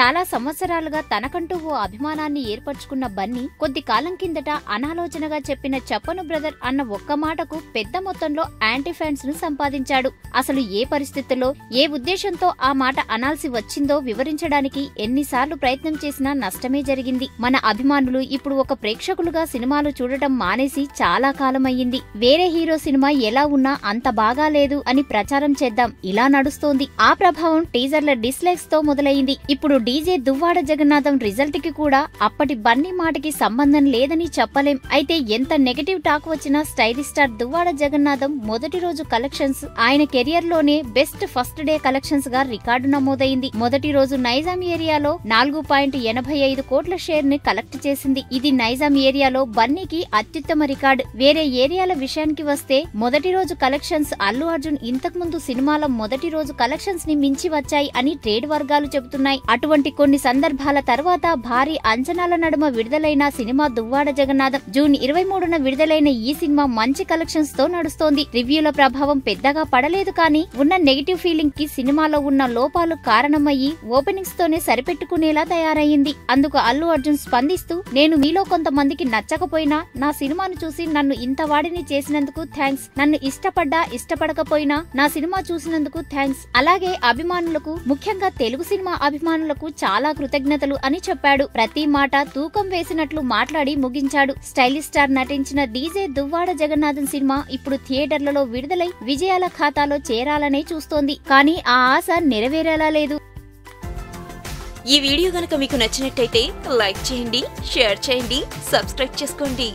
చాలా సంవత్సరాలుగా తనకంటూ ఓ అభిమానాన్ని ఏర్పరచుకున్న బన్నీ కొద్ది కాలం కిందట అనాలోచనగా చెప్పిన చెప్పను బ్రదర్ అన్న ఒక్క మాటకు పెద్ద మొత్తంలో యాంటీ ఫ్యాన్స్ ను సంపాదించాడు. అసలు ఏ పరిస్థితుల్లో ఏ ఉద్దేశంతో ఆ మాట అనాల్సి వచ్చిందో వివరించడానికి ఎన్నిసార్లు ప్రయత్నం చేసినా నష్టమే జరిగింది. మన అభిమానులు ఇప్పుడు ఒక ప్రేక్షకులుగా సినిమాలు చూడటం మానేసి చాలా కాలమయ్యింది. వేరే హీరో సినిమా ఎలా ఉన్నా అంత బాగా లేదు అని ప్రచారం చేద్దాం ఇలా నడుస్తోంది. ఆ ప్రభావం టీజర్ల డిస్లైక్స్ తో మొదలైంది. ఇప్పుడు డీజే దువ్వాడ జగన్నాథం రిజల్ట్ కి కూడా అప్పటి బన్నీ మాటకి సంబంధం లేదని చెప్పలేం. అయితే ఎంత నెగటివ్ టాక్ వచ్చినా స్టైలిష్ స్టార్ దువ్వాడ జగన్నాథం మొదటి రోజు కలెక్షన్స్ ఆయన కెరియర్ లోనే బెస్ట్ ఫస్ట్ డే కలెక్షన్స్ గా రికార్డు నమోదైంది. మొదటి రోజు నైజాం ఏరియాలో 4.85 కోట్ల షేర్ ని కలెక్ట్ చేసింది. ఇది నైజాం ఏరియాలో బన్నీకి అత్యుత్తమ రికార్డు. వేరే ఏరియాల విషయానికి వస్తే మొదటి రోజు కలెక్షన్స్ అల్లు అర్జున్ ఇంతకు ముందు సినిమాల మొదటి రోజు కలెక్షన్స్ ని మించి వచ్చాయి అని ట్రేడ్ వర్గాలు చెబుతున్నాయి. అటువంటి కొన్ని సందర్భాల తర్వాత భారీ అంచనాల నడుమ విడుదలైన సినిమా దువ్వాడ జగన్నాథం. జూన్ 23న విడుదలైన ఈ సినిమా మంచి కలెక్షన్స్ తో నడుస్తోంది. రివ్యూల ప్రభావం పెద్దగా పడలేదు కానీ ఉన్న నెగిటివ్ ఫీలింగ్ కి సినిమాలో ఉన్న లోపాలు కారణమయ్యి ఓపెనింగ్స్ తోనే సరిపెట్టుకునేలా తయారయ్యింది. అందుకు అల్లు అర్జున్ స్పందిస్తూ, నేను మీలో కొంతమందికి నచ్చకపోయినా నా సినిమాను చూసి నన్ను ఇంత వాడిని చేసినందుకు థ్యాంక్స్. నన్ను ఇష్టపడకపోయినా నా సినిమా చూసినందుకు థ్యాంక్స్. అలాగే అభిమానులకు, ముఖ్యంగా తెలుగు సినిమా అభిమానులకు చాలా కృతజ్ఞతలు అని చెప్పాడు. ప్రతి మాట తూకం వేసినట్లు మాట్లాడి ముగించాడు. స్టైలిష్ స్టార్ నటించిన డీజే దువ్వాడ జగన్నాథం సినిమా ఇప్పుడు థియేటర్లలో విడుదలై విజయాల ఖాతాలో చేరాలనే చూస్తోంది. కానీ ఆ ఆశ నెరవేరేలా లేదు. ఈ వీడియో గనుక మీకు నచ్చినట్టయితే లైక్ చేయండి, షేర్ చేయండి, సబ్స్క్రైబ్ చేసుకోండి.